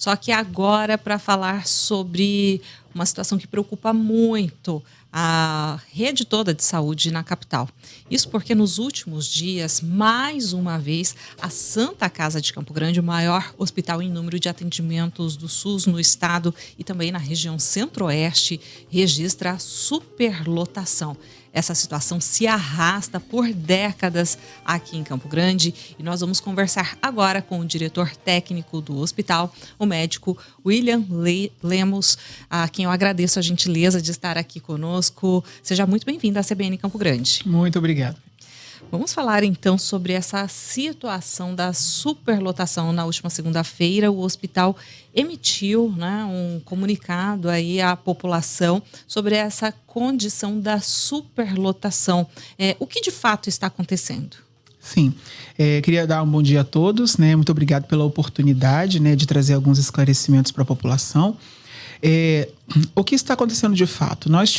Só que agora para falar sobre uma situação que preocupa muito a rede toda de saúde na capital. Isso porque nos últimos dias, mais uma vez, a Santa Casa de Campo Grande, o maior hospital em número de atendimentos do SUS no estado e também na região centro-oeste, registra superlotação. Essa situação se arrasta por décadas aqui em Campo Grande e nós vamos conversar agora com o diretor técnico do hospital, o médico William Lemos, a quem eu agradeço a gentileza de estar aqui conosco. Seja muito bem-vindo à CBN Campo Grande. Muito obrigado. Vamos falar então sobre essa situação da superlotação. Na última segunda-feira, o hospital emitiu, um comunicado aí à população sobre essa condição da superlotação. O que de fato está acontecendo? Sim, queria dar um bom dia a todos, muito obrigado pela oportunidade de trazer alguns esclarecimentos para a população. O que está acontecendo de fato? Nós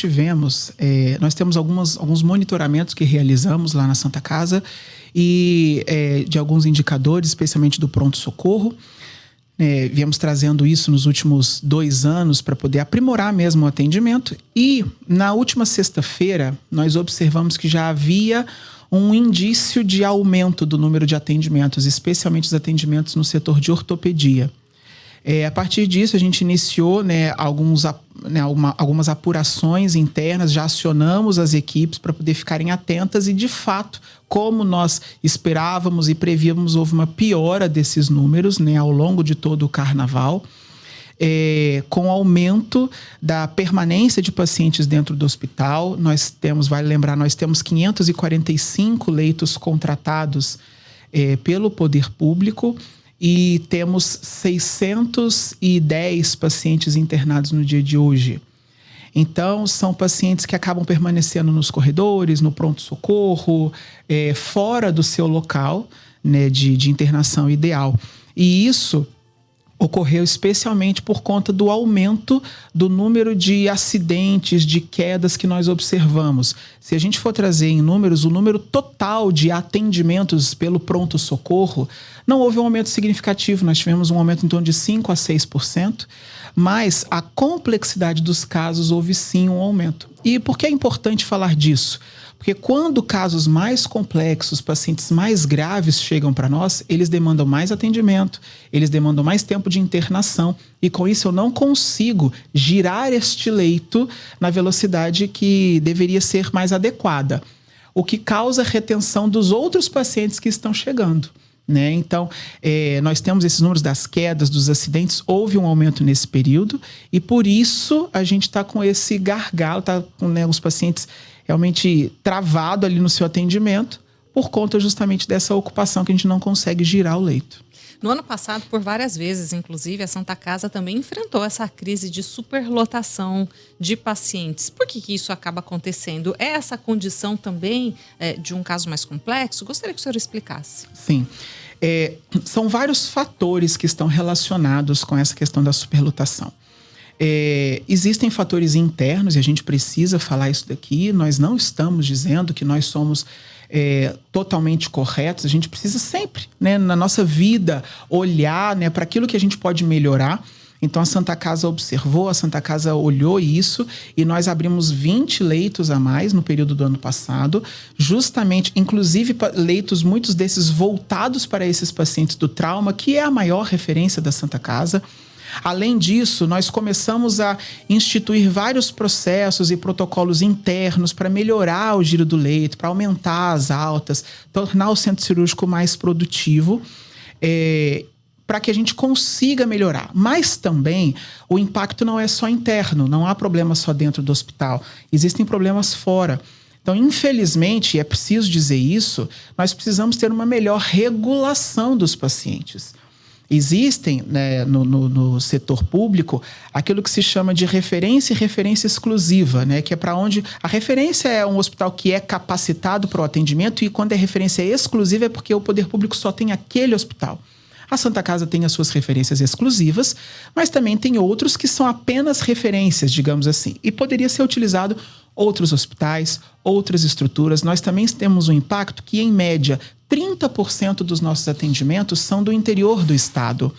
temos alguns monitoramentos que realizamos lá na Santa Casa e de alguns indicadores, especialmente do pronto-socorro. Viemos trazendo isso nos últimos 2 anos para poder aprimorar mesmo o atendimento. E na última sexta-feira, nós observamos que já havia um indício de aumento do número de atendimentos, especialmente os atendimentos no setor de ortopedia. A partir disso, a gente iniciou algumas apurações internas, já acionamos as equipes para poder ficarem atentas e, de fato, como nós esperávamos e prevíamos, houve uma piora desses números ao longo de todo o carnaval, com o aumento da permanência de pacientes dentro do hospital. Vale lembrar, nós temos 545 leitos contratados pelo poder público, e temos 610 pacientes internados no dia de hoje. Então, são pacientes que acabam permanecendo nos corredores, no pronto-socorro, fora do seu local de internação ideal. E isso ocorreu especialmente por conta do aumento do número de acidentes, de quedas que nós observamos. Se a gente for trazer em números, o número total de atendimentos pelo pronto-socorro, não houve um aumento significativo, nós tivemos um aumento em torno de 5% a 6%, mas a complexidade dos casos houve sim um aumento. E por que é importante falar disso? Porque quando casos mais complexos, pacientes mais graves chegam para nós, eles demandam mais atendimento, eles demandam mais tempo de internação e com isso eu não consigo girar este leito na velocidade que deveria ser mais adequada, o que causa retenção dos outros pacientes que estão chegando. Então, nós temos esses números das quedas, dos acidentes, houve um aumento nesse período e por isso a gente está com esse gargalo, está com os pacientes realmente travado ali no seu atendimento por conta justamente dessa ocupação que a gente não consegue girar o leito. No ano passado, por várias vezes, inclusive, a Santa Casa também enfrentou essa crise de superlotação de pacientes. Por que isso acaba acontecendo? É essa condição também de um caso mais complexo? Gostaria que o senhor explicasse. Sim. São vários fatores que estão relacionados com essa questão da superlotação. Existem fatores internos e a gente precisa falar isso daqui. Nós não estamos dizendo que nós somos totalmente corretos. A gente precisa sempre, na nossa vida, olhar para aquilo que a gente pode melhorar. Então, a Santa Casa observou, a Santa Casa olhou isso e nós abrimos 20 leitos a mais no período do ano passado, justamente, inclusive leitos, muitos desses voltados para esses pacientes do trauma, que é a maior referência da Santa Casa. Além disso, nós começamos a instituir vários processos e protocolos internos para melhorar o giro do leito, para aumentar as altas, tornar o centro cirúrgico mais produtivo, para que a gente consiga melhorar. Mas também o impacto não é só interno, não há problema só dentro do hospital, existem problemas fora. Então, infelizmente, é preciso dizer isso, nós precisamos ter uma melhor regulação dos pacientes. Existem, no setor público, aquilo que se chama de referência e referência exclusiva, que é para onde a referência é um hospital que é capacitado para o atendimento e quando é referência exclusiva é porque o poder público só tem aquele hospital. A Santa Casa tem as suas referências exclusivas, mas também tem outros que são apenas referências, digamos assim, e poderia ser utilizado outros hospitais, outras estruturas. Nós também temos um impacto que, em média, 30% dos nossos atendimentos são do interior do estado.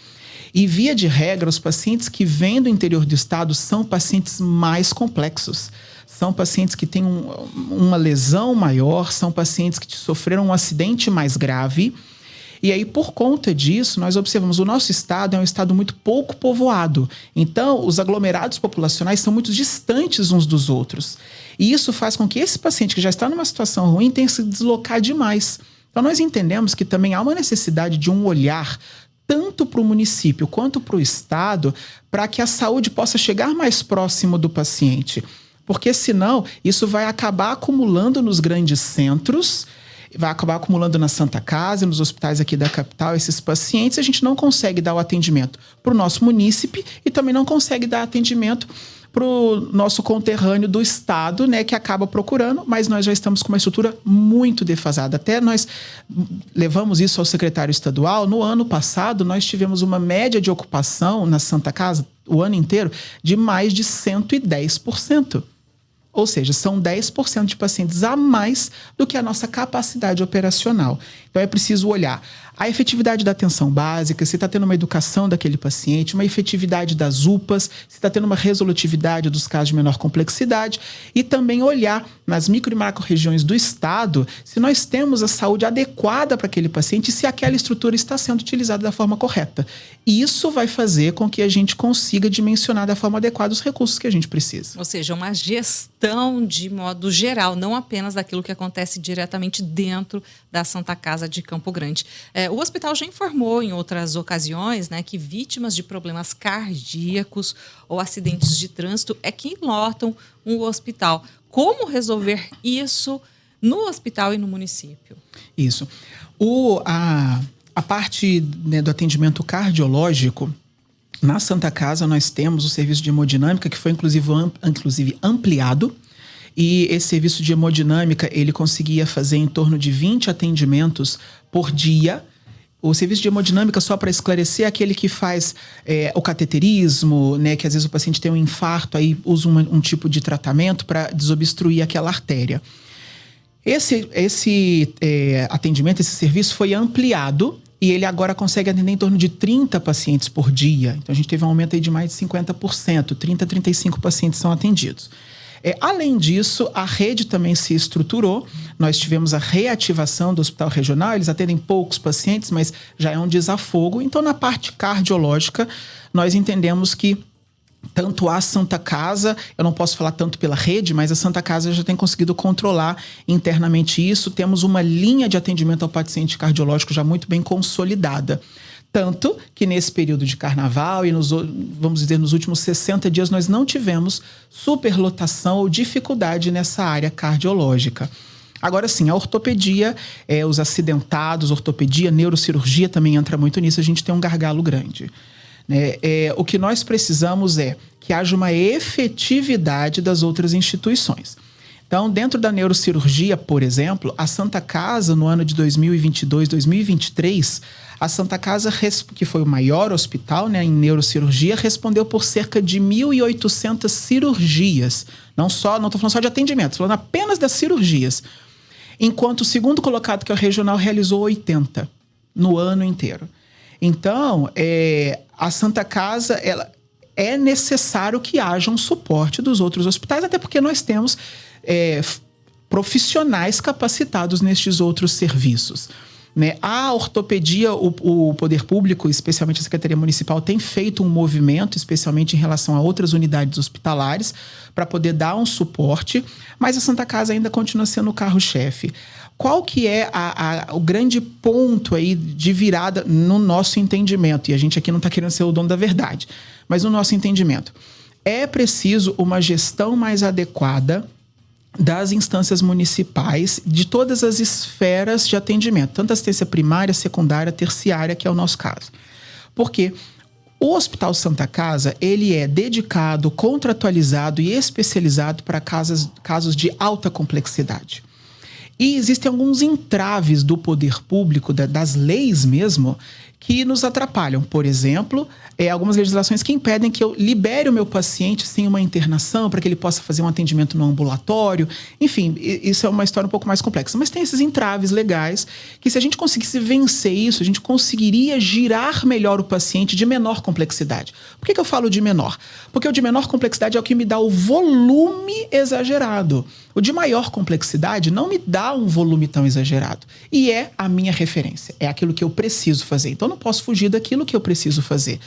E, via de regra, os pacientes que vêm do interior do estado são pacientes mais complexos. São pacientes que têm uma lesão maior, são pacientes que sofreram um acidente mais grave. E aí, por conta disso, nós observamos o nosso estado é um estado muito pouco povoado. Então, os aglomerados populacionais são muito distantes uns dos outros. E isso faz com que esse paciente que já está numa situação ruim tenha que se deslocar demais. Então, nós entendemos que também há uma necessidade de um olhar tanto para o município quanto para o estado para que a saúde possa chegar mais próximo do paciente. Porque, senão, isso vai acabar acumulando nos grandes centros, vai acabar acumulando na Santa Casa, nos hospitais aqui da capital, esses pacientes, a gente não consegue dar o atendimento para o nosso munícipe e também não consegue dar atendimento para o nosso conterrâneo do estado, né, que acaba procurando, mas nós já estamos com uma estrutura muito defasada. Até nós levamos isso ao secretário estadual. No ano passado, nós tivemos uma média de ocupação na Santa Casa, o ano inteiro, de mais de 110%. Ou seja, são 10% de pacientes a mais do que a nossa capacidade operacional. Então, é preciso olhar a efetividade da atenção básica, se está tendo uma educação daquele paciente, uma efetividade das UPAs, se está tendo uma resolutividade dos casos de menor complexidade e também olhar nas micro e macro regiões do estado se nós temos a saúde adequada para aquele paciente e se aquela estrutura está sendo utilizada da forma correta. Isso vai fazer com que a gente consiga dimensionar da forma adequada os recursos que a gente precisa. Ou seja, uma gestão de modo geral, não apenas daquilo que acontece diretamente dentro da Santa Casa de Campo Grande. O hospital já informou em outras ocasiões, né, que vítimas de problemas cardíacos ou acidentes de trânsito é que lotam um hospital. Como resolver isso no hospital e no município? Isso. A parte, né, do atendimento cardiológico, na Santa Casa nós temos o serviço de hemodinâmica que foi inclusive ampliado. E esse serviço de hemodinâmica, ele conseguia fazer em torno de 20 atendimentos por dia. O serviço de hemodinâmica, só para esclarecer, é aquele que faz o cateterismo, né, que às vezes o paciente tem um infarto, aí usa um tipo de tratamento para desobstruir aquela artéria. Esse atendimento, esse serviço foi ampliado e ele agora consegue atender em torno de 30 pacientes por dia. Então, a gente teve um aumento aí de mais de 50%, 30 a 35 pacientes são atendidos. Além disso, a rede também se estruturou. Nós tivemos a reativação do hospital regional. Eles atendem poucos pacientes, mas já é um desafogo. Então, na parte cardiológica, nós entendemos que tanto a Santa Casa, eu não posso falar tanto pela rede, mas a Santa Casa já tem conseguido controlar internamente isso. Temos uma linha de atendimento ao paciente cardiológico já muito bem consolidada. Tanto que nesse período de carnaval e vamos dizer, nos últimos 60 dias, nós não tivemos superlotação ou dificuldade nessa área cardiológica. Agora sim, a ortopedia, os acidentados, ortopedia, neurocirurgia também entra muito nisso, a gente tem um gargalo grande. O que nós precisamos é que haja uma efetividade das outras instituições. Então, dentro da neurocirurgia, por exemplo, a Santa Casa, no ano de 2022, 2023, a Santa Casa, que foi o maior hospital, né, em neurocirurgia, respondeu por cerca de 1.800 cirurgias. Não estou falando só de atendimento, estou falando apenas das cirurgias. Enquanto o segundo colocado, que é o regional, realizou 80 no ano inteiro. Então, a Santa Casa, é necessário que haja um suporte dos outros hospitais, até porque nós temos profissionais capacitados nestes outros serviços. Né? A ortopedia, o poder público, especialmente a Secretaria Municipal, tem feito um movimento, especialmente em relação a outras unidades hospitalares, para poder dar um suporte, mas a Santa Casa ainda continua sendo o carro-chefe. Qual que é o grande ponto aí de virada no nosso entendimento? E a gente aqui não está querendo ser o dono da verdade, mas no nosso entendimento. É preciso uma gestão mais adequada das instâncias municipais, de todas as esferas de atendimento, tanto assistência primária, secundária, terciária, que é o nosso caso. Porque o Hospital Santa Casa, ele é dedicado, contratualizado e especializado para casos de alta complexidade. E existem alguns entraves do poder público, das leis mesmo, que nos atrapalham. Por exemplo, algumas legislações que impedem que eu libere o meu paciente sem uma internação para que ele possa fazer um atendimento no ambulatório. Enfim, isso é uma história um pouco mais complexa. Mas tem esses entraves legais que, se a gente conseguisse vencer isso, a gente conseguiria girar melhor o paciente de menor complexidade. Por que eu falo de menor? Porque o de menor complexidade é o que me dá o volume exagerado. O de maior complexidade não me dá um volume tão exagerado. E é a minha referência. É aquilo que eu preciso fazer. Então, eu não posso fugir daquilo que eu preciso fazer.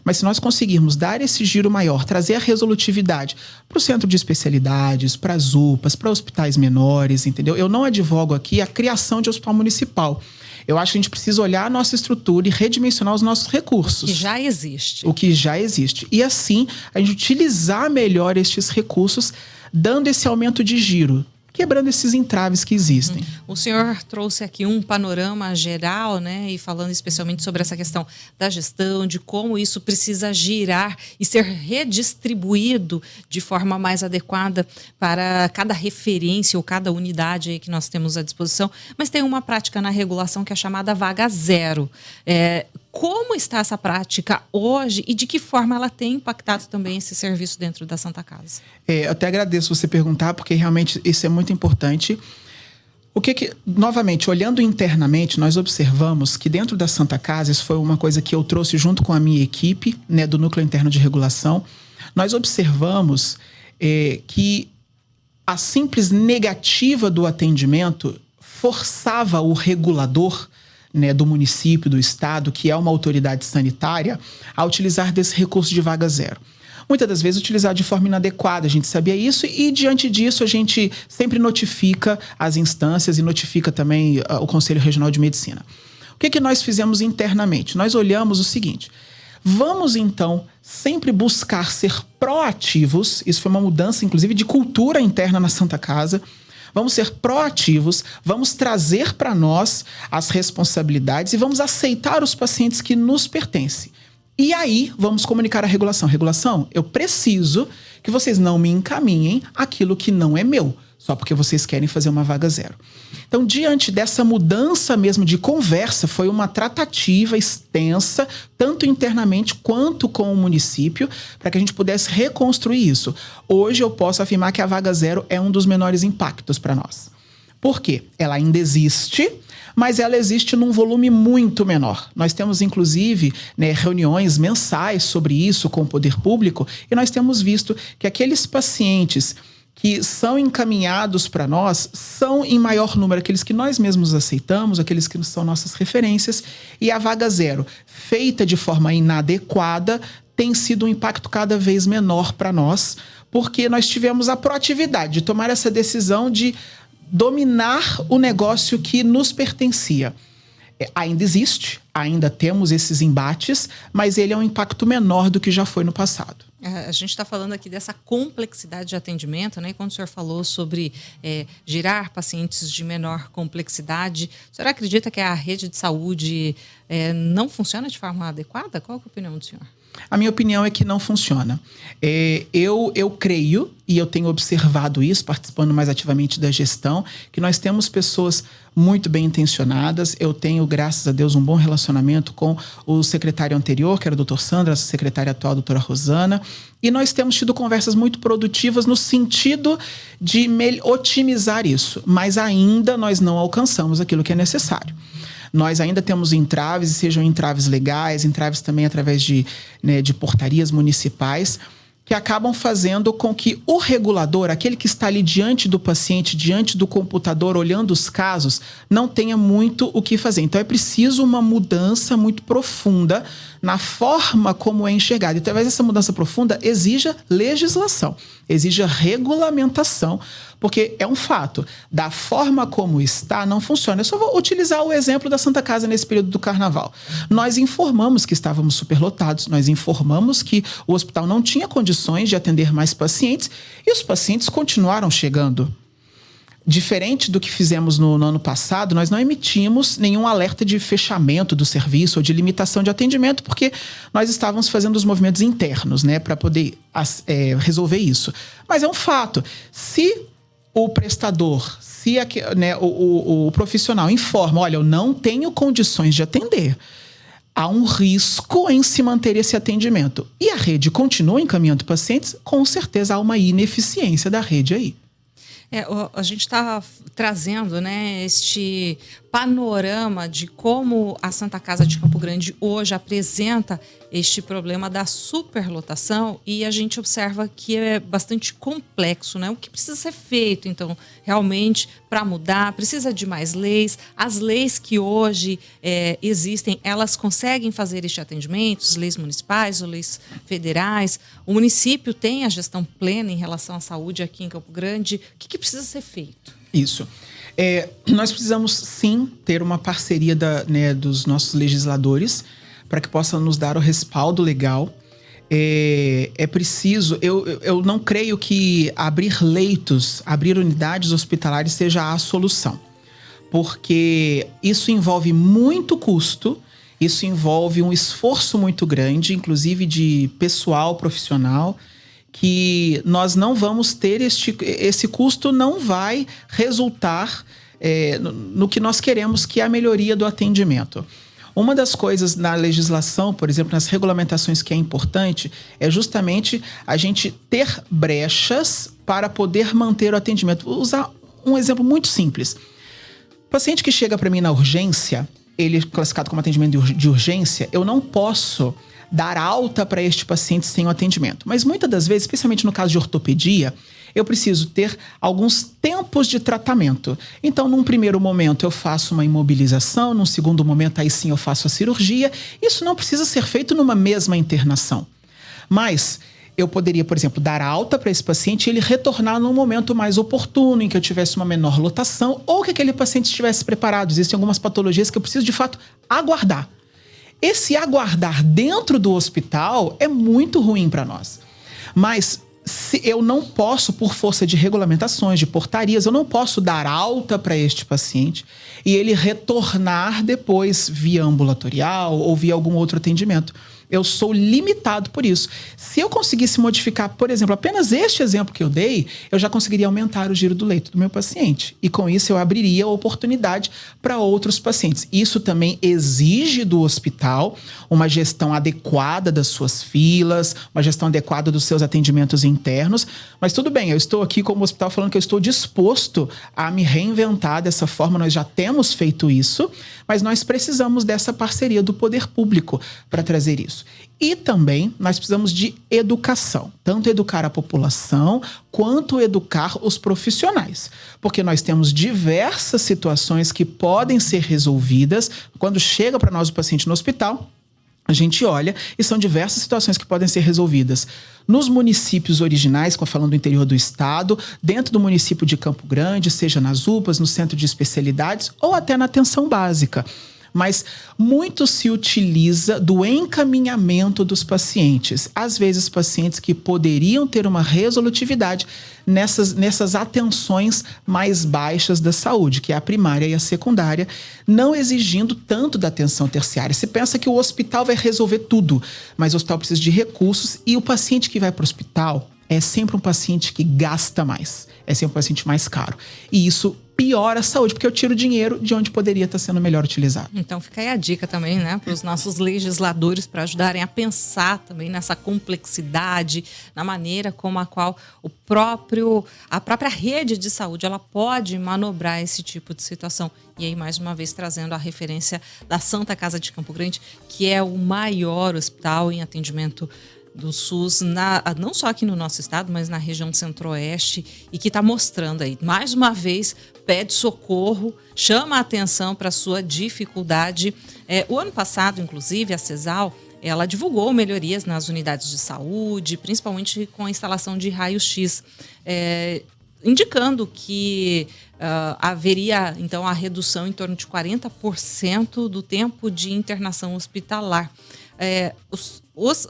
Mas se nós conseguirmos dar esse giro maior, trazer a resolutividade para o centro de especialidades, para as UPAs, para hospitais menores, entendeu? Eu não advogo aqui a criação de hospital municipal. Eu acho que a gente precisa olhar a nossa estrutura e redimensionar os nossos recursos. O que já existe. O que já existe. E assim, a gente utilizar melhor estes recursos, dando esse aumento de giro, quebrando esses entraves que existem. O senhor trouxe aqui um panorama geral, né, e falando especialmente sobre essa questão da gestão, de como isso precisa girar e ser redistribuído de forma mais adequada para cada referência ou cada unidade aí que nós temos à disposição. Mas tem uma prática na regulação que é chamada vaga zero. Como está essa prática hoje e de que forma ela tem impactado também esse serviço dentro da Santa Casa? Eu até agradeço você perguntar, porque realmente isso é muito importante. Novamente, olhando internamente, nós observamos que dentro da Santa Casa, isso foi uma coisa que eu trouxe junto com a minha equipe, né, do Núcleo Interno de Regulação, nós observamos que a simples negativa do atendimento forçava o regulador, né, do município, do estado, que é uma autoridade sanitária, a utilizar desse recurso de vaga zero. Muitas das vezes utilizado de forma inadequada, a gente sabia isso, e diante disso a gente sempre notifica as instâncias e notifica também o Conselho Regional de Medicina. O que nós fizemos internamente? Nós olhamos o seguinte: vamos então sempre buscar ser proativos, isso foi uma mudança inclusive de cultura interna na Santa Casa. Vamos ser proativos, vamos trazer para nós as responsabilidades e vamos aceitar os pacientes que nos pertencem. E aí, vamos comunicar a regulação. Regulação, eu preciso que vocês não me encaminhem aquilo que não é meu, só porque vocês querem fazer uma vaga zero. Então, diante dessa mudança mesmo de conversa, foi uma tratativa extensa, tanto internamente quanto com o município, para que a gente pudesse reconstruir isso. Hoje eu posso afirmar que a vaga zero é um dos menores impactos para nós. Por quê? Ela ainda existe, mas ela existe num volume muito menor. Nós temos, inclusive, né, reuniões mensais sobre isso com o poder público, e nós temos visto que aqueles pacientes que são encaminhados para nós são em maior número aqueles que nós mesmos aceitamos, aqueles que são nossas referências, e a vaga zero, feita de forma inadequada, tem sido um impacto cada vez menor para nós, porque nós tivemos a proatividade de tomar essa decisão de dominar o negócio que nos pertencia. Ainda existe, ainda temos esses embates, mas ele é um impacto menor do que já foi no passado. A gente está falando aqui dessa complexidade de atendimento, né? E quando o senhor falou sobre girar pacientes de menor complexidade, o senhor acredita que a rede de saúde não funciona de forma adequada? Qual é a opinião do senhor? A minha opinião é que não funciona. Eu creio, e eu tenho observado isso, participando mais ativamente da gestão, que nós temos pessoas muito bem intencionadas. Eu tenho, graças a Deus, um bom relacionamento com o secretário anterior, que era o Dr. Sandra, a secretária atual, a doutora Rosana, e nós temos tido conversas muito produtivas no sentido de otimizar isso, mas ainda nós não alcançamos aquilo que é necessário. Nós ainda temos entraves, e sejam entraves legais, entraves também através de portarias municipais, que acabam fazendo com que o regulador, aquele que está ali diante do paciente, diante do computador, olhando os casos, não tenha muito o que fazer. Então é preciso uma mudança muito profunda na forma como é enxergado. E talvez essa mudança profunda exija legislação, exija regulamentação, porque é um fato, da forma como está, não funciona. Eu só vou utilizar o exemplo da Santa Casa nesse período do Carnaval. Nós informamos que estávamos superlotados, nós informamos que o hospital não tinha condições de atender mais pacientes, e os pacientes continuaram chegando. Diferente do que fizemos no ano passado, nós não emitimos nenhum alerta de fechamento do serviço ou de limitação de atendimento, porque nós estávamos fazendo os movimentos internos, né, para poder resolver isso. Mas é um fato. Se o prestador, se o profissional informa, olha, eu não tenho condições de atender, há um risco em se manter esse atendimento. E a rede continua encaminhando pacientes, com certeza há uma ineficiência da rede aí. A gente está trazendo, né, este panorama de como a Santa Casa de Campo Grande hoje apresenta este problema da superlotação, e a gente observa que é bastante complexo, né? O que precisa ser feito, então, realmente, para mudar? Precisa de mais leis. As leis que hoje existem, elas conseguem fazer este atendimento, as leis municipais, as leis federais. O município tem a gestão plena em relação à saúde aqui em Campo Grande. O que precisa ser feito? Isso. Nós precisamos, sim, ter uma parceria dos nossos legisladores para que possam nos dar o respaldo legal. É preciso... Eu não creio que abrir leitos, abrir unidades hospitalares seja a solução. Porque isso envolve muito custo, isso envolve um esforço muito grande, inclusive de pessoal profissional, que nós não vamos ter esse custo não vai resultar no que nós queremos, que é a melhoria do atendimento. Uma das coisas na legislação, por exemplo, nas regulamentações que é importante, é justamente a gente ter brechas para poder manter o atendimento. Vou usar um exemplo muito simples. O paciente que chega para mim na urgência, ele é classificado como atendimento de urgência, eu não posso dar alta para este paciente sem o atendimento. Mas muitas das vezes, especialmente no caso de ortopedia, eu preciso ter alguns tempos de tratamento. Então, num primeiro momento, eu faço uma imobilização, num segundo momento, aí sim eu faço a cirurgia. Isso não precisa ser feito numa mesma internação. Mas eu poderia, por exemplo, dar alta para esse paciente e ele retornar num momento mais oportuno, em que eu tivesse uma menor lotação ou que aquele paciente estivesse preparado. Existem algumas patologias que eu preciso, de fato, aguardar. Esse aguardar dentro do hospital é muito ruim para nós. Mas se eu não posso, por força de regulamentações, de portarias, eu não posso dar alta para este paciente e ele retornar depois via ambulatorial ou via algum outro atendimento. Eu sou limitado por isso. Se eu conseguisse modificar, por exemplo, apenas este exemplo que eu dei, eu já conseguiria aumentar o giro do leito do meu paciente. E com isso eu abriria a oportunidade para outros pacientes. Isso também exige do hospital uma gestão adequada das suas filas, uma gestão adequada dos seus atendimentos internos. Mas tudo bem, eu estou aqui como hospital falando que eu estou disposto a me reinventar dessa forma. Nós já temos feito isso, mas nós precisamos dessa parceria do poder público para trazer isso. E também nós precisamos de educação, tanto educar a população quanto educar os profissionais, porque nós temos diversas situações que podem ser resolvidas quando chega para nós o paciente no hospital. A gente olha e são diversas situações que podem ser resolvidas nos municípios originais, falando do interior do estado, dentro do município de Campo Grande, seja nas UPAs, no centro de especialidades ou até na atenção básica. Mas muito se utiliza do encaminhamento dos pacientes. Às vezes, pacientes que poderiam ter uma resolutividade nessas atenções mais baixas da saúde, que é a primária e a secundária, não exigindo tanto da atenção terciária. Você pensa que o hospital vai resolver tudo, mas o hospital precisa de recursos e o paciente que vai para o hospital é sempre um paciente que gasta mais, é sempre um paciente mais caro. E isso piora a saúde, porque eu tiro dinheiro de onde poderia estar sendo melhor utilizado. Então fica aí a dica também, né, para os nossos legisladores, para ajudarem a pensar também nessa complexidade, na maneira como a qual a própria rede de saúde ela pode manobrar esse tipo de situação. E aí, mais uma vez, trazendo a referência da Santa Casa de Campo Grande, que é o maior hospital em atendimento do SUS, não só aqui no nosso estado, mas na região centro-oeste, e que está mostrando aí, mais uma vez, pede socorro, chama a atenção para a sua dificuldade. O ano passado, inclusive, a CESAL, ela divulgou melhorias nas unidades de saúde, principalmente com a instalação de raio-x, indicando que haveria, então, a redução em torno de 40% do tempo de internação hospitalar.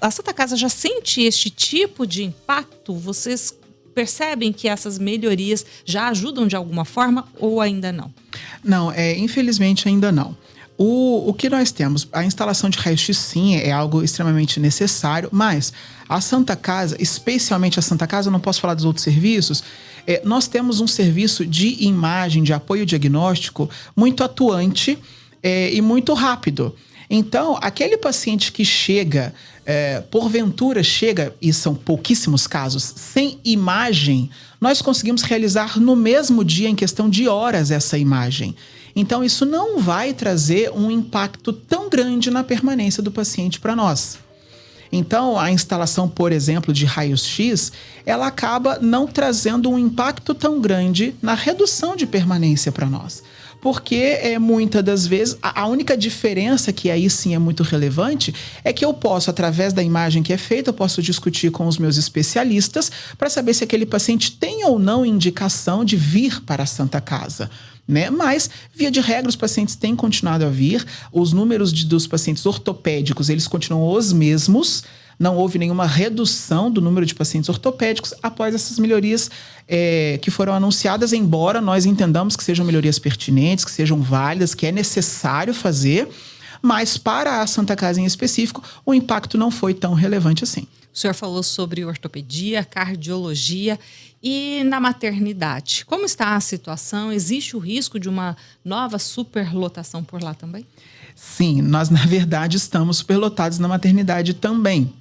A Santa Casa já sente este tipo de impacto? Vocês percebem que essas melhorias já ajudam de alguma forma ou ainda não? Não, infelizmente ainda não. O que nós temos, a instalação de raio-x sim é algo extremamente necessário, mas a Santa Casa, especialmente a Santa Casa, eu não posso falar dos outros serviços, nós temos um serviço de imagem, de apoio diagnóstico muito atuante e muito rápido. Então, aquele paciente que chega, porventura chega, e são pouquíssimos casos, sem imagem, nós conseguimos realizar no mesmo dia, em questão de horas, essa imagem. Então, isso não vai trazer um impacto tão grande na permanência do paciente para nós. Então, a instalação, por exemplo, de raios-x, ela acaba não trazendo um impacto tão grande na redução de permanência para nós. Porque, muitas das vezes, a única diferença, que aí sim é muito relevante, é que eu posso, através da imagem que é feita, eu posso discutir com os meus especialistas para saber se aquele paciente tem ou não indicação de vir para a Santa Casa. Né? Mas, via de regra, os pacientes têm continuado a vir. Os números dos pacientes ortopédicos, eles continuam os mesmos. Não houve nenhuma redução do número de pacientes ortopédicos após essas melhorias que foram anunciadas, embora nós entendamos que sejam melhorias pertinentes, que sejam válidas, que é necessário fazer. Mas, para a Santa Casa em específico, o impacto não foi tão relevante assim. O senhor falou sobre ortopedia, cardiologia e na maternidade. Como está a situação? Existe o risco de uma nova superlotação por lá também? Sim, nós, na verdade, estamos superlotados na maternidade também.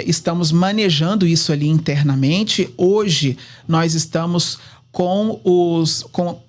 Estamos manejando isso ali internamente. Hoje, nós estamos com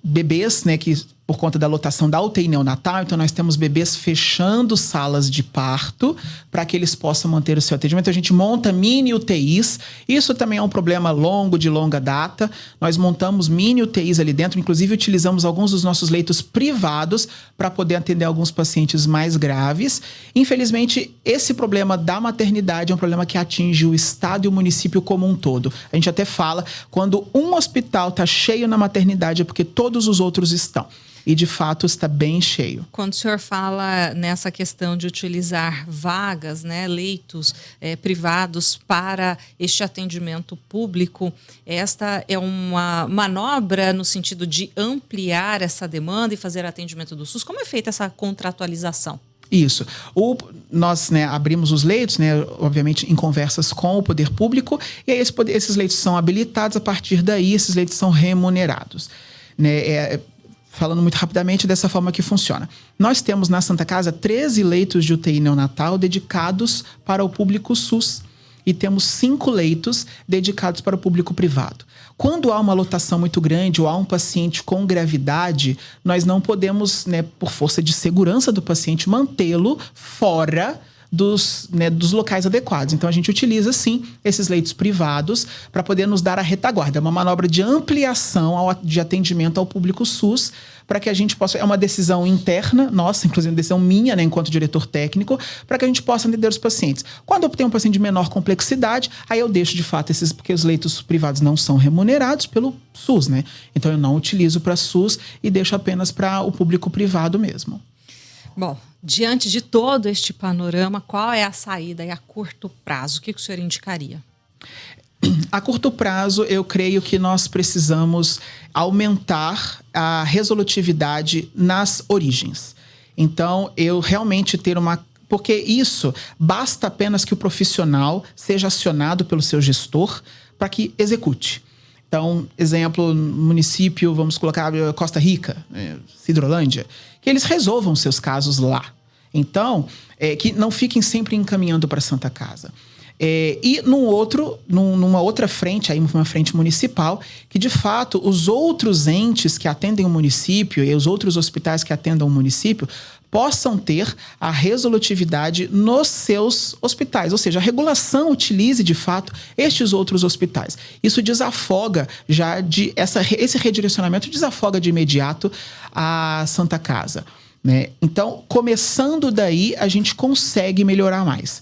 bebês, né, que por conta da lotação da UTI neonatal, então nós temos bebês fechando salas de parto para que eles possam manter o seu atendimento. A gente monta mini UTIs, isso também é um problema de longa data. Nós montamos mini UTIs ali dentro, inclusive utilizamos alguns dos nossos leitos privados para poder atender alguns pacientes mais graves. Infelizmente, esse problema da maternidade é um problema que atinge o estado e o município como um todo. A gente até fala, quando um hospital está cheio na maternidade é porque todos os outros estão. E, de fato, está bem cheio. Quando o senhor fala nessa questão de utilizar vagas, né, leitos privados para este atendimento público, esta é uma manobra no sentido de ampliar essa demanda e fazer atendimento do SUS? Como é feita essa contratualização? Isso. Nós abrimos os leitos, obviamente em conversas com o poder público, e aí esses leitos são habilitados. A partir daí, esses leitos são remunerados. Falando muito rapidamente, dessa forma que funciona. Nós temos na Santa Casa 13 leitos de UTI neonatal dedicados para o público SUS e temos 5 leitos dedicados para o público privado. Quando há uma lotação muito grande ou há um paciente com gravidade, nós não podemos, por força de segurança do paciente, mantê-lo fora dos locais adequados. Então, a gente utiliza, sim, esses leitos privados para poder nos dar a retaguarda. É uma manobra de ampliação de atendimento ao público SUS, para que a gente possa... É uma decisão interna, nossa, inclusive uma decisão minha, enquanto diretor técnico, para que a gente possa atender os pacientes. Quando eu tenho um paciente de menor complexidade, aí eu deixo, de fato, porque os leitos privados não são remunerados pelo SUS, Então, eu não utilizo para SUS e deixo apenas para o público privado mesmo. Bom, diante de todo este panorama, qual é a saída a curto prazo? O que o senhor indicaria? A curto prazo, eu creio que nós precisamos aumentar a resolutividade nas origens. Então, eu realmente ter porque isso, basta apenas que o profissional seja acionado pelo seu gestor para que execute. Então, exemplo, município, vamos colocar Costa Rica, Hidrolândia, que eles resolvam seus casos lá. Então, que não fiquem sempre encaminhando para a Santa Casa. E numa outra frente, aí uma frente municipal, que de fato os outros entes que atendem o município e os outros hospitais que atendam o município possam ter a resolutividade nos seus hospitais. Ou seja, a regulação utilize, de fato, estes outros hospitais. Isso desafoga esse redirecionamento desafoga de imediato a Santa Casa. Então, começando daí, a gente consegue melhorar mais.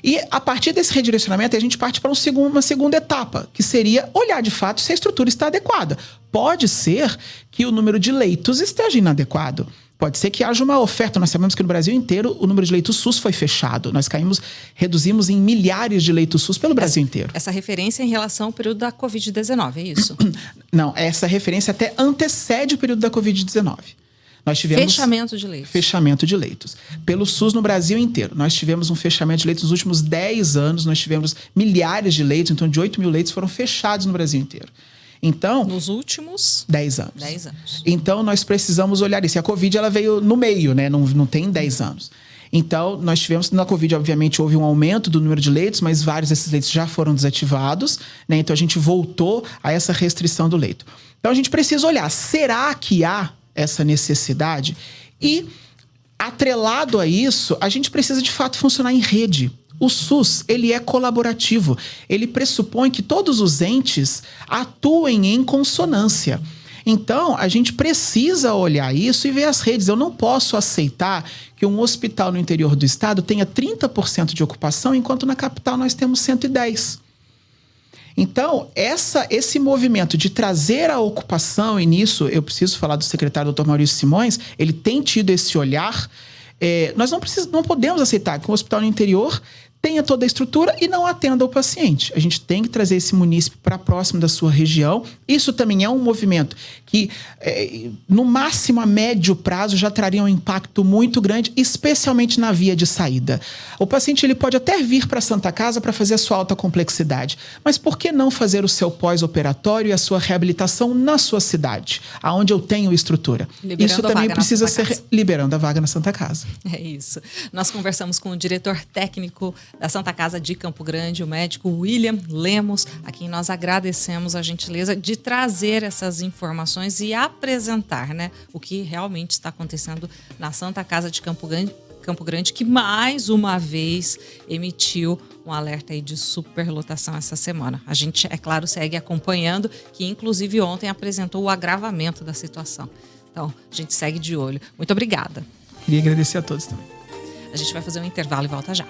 E, a partir desse redirecionamento, a gente parte para uma segunda etapa, que seria olhar, de fato, se a estrutura está adequada. Pode ser que o número de leitos esteja inadequado. Pode ser que haja uma oferta. Nós sabemos que no Brasil inteiro o número de leitos SUS foi fechado. Nós reduzimos em milhares de leitos SUS pelo Brasil inteiro. Essa referência é em relação ao período da Covid-19, é isso? Não, essa referência até antecede o período da Covid-19. Nós tivemos fechamento de leitos. Fechamento de leitos. Pelo SUS no Brasil inteiro. Nós tivemos um fechamento de leitos nos últimos 10 anos. Nós tivemos milhares de leitos, então de 8 mil leitos foram fechados no Brasil inteiro. Então, nos últimos 10 anos. 10 anos. Então, nós precisamos olhar isso. E a Covid, ela veio no meio, né? Não tem 10 anos. Então, nós tivemos, na Covid, obviamente, houve um aumento do número de leitos, mas vários desses leitos já foram desativados, né? Então, a gente voltou a essa restrição do leito. Então, a gente precisa olhar, será que há essa necessidade? E, atrelado a isso, a gente precisa, de fato, funcionar em rede. O SUS, ele é colaborativo. Ele pressupõe que todos os entes atuem em consonância. Então, a gente precisa olhar isso e ver as redes. Eu não posso aceitar que um hospital no interior do estado tenha 30% de ocupação, enquanto na capital nós temos 110%. Então, esse movimento de trazer a ocupação, e nisso eu preciso falar do secretário Dr. Maurício Simões, ele tem tido esse olhar. Nós não podemos aceitar que um hospital no interior tenha toda a estrutura e não atenda o paciente. A gente tem que trazer esse munícipe para próximo da sua região. Isso também é um movimento que, no máximo a médio prazo, já traria um impacto muito grande, especialmente na via de saída. O paciente ele pode até vir para a Santa Casa para fazer a sua alta complexidade, mas por que não fazer o seu pós-operatório e a sua reabilitação na sua cidade, aonde eu tenho estrutura? Liberando isso também precisa ser Casa. Liberando a vaga na Santa Casa. É isso. Nós conversamos com o diretor técnico da Santa Casa de Campo Grande, o médico William Lemos, a quem nós agradecemos a gentileza de trazer essas informações e apresentar, né, o que realmente está acontecendo na Santa Casa de Campo Grande, que mais uma vez emitiu um alerta aí de superlotação essa semana. A gente, é claro, segue acompanhando, que inclusive ontem apresentou o agravamento da situação. Então, a gente segue de olho. Muito obrigada. Queria agradecer a todos também. A gente vai fazer um intervalo e volta já.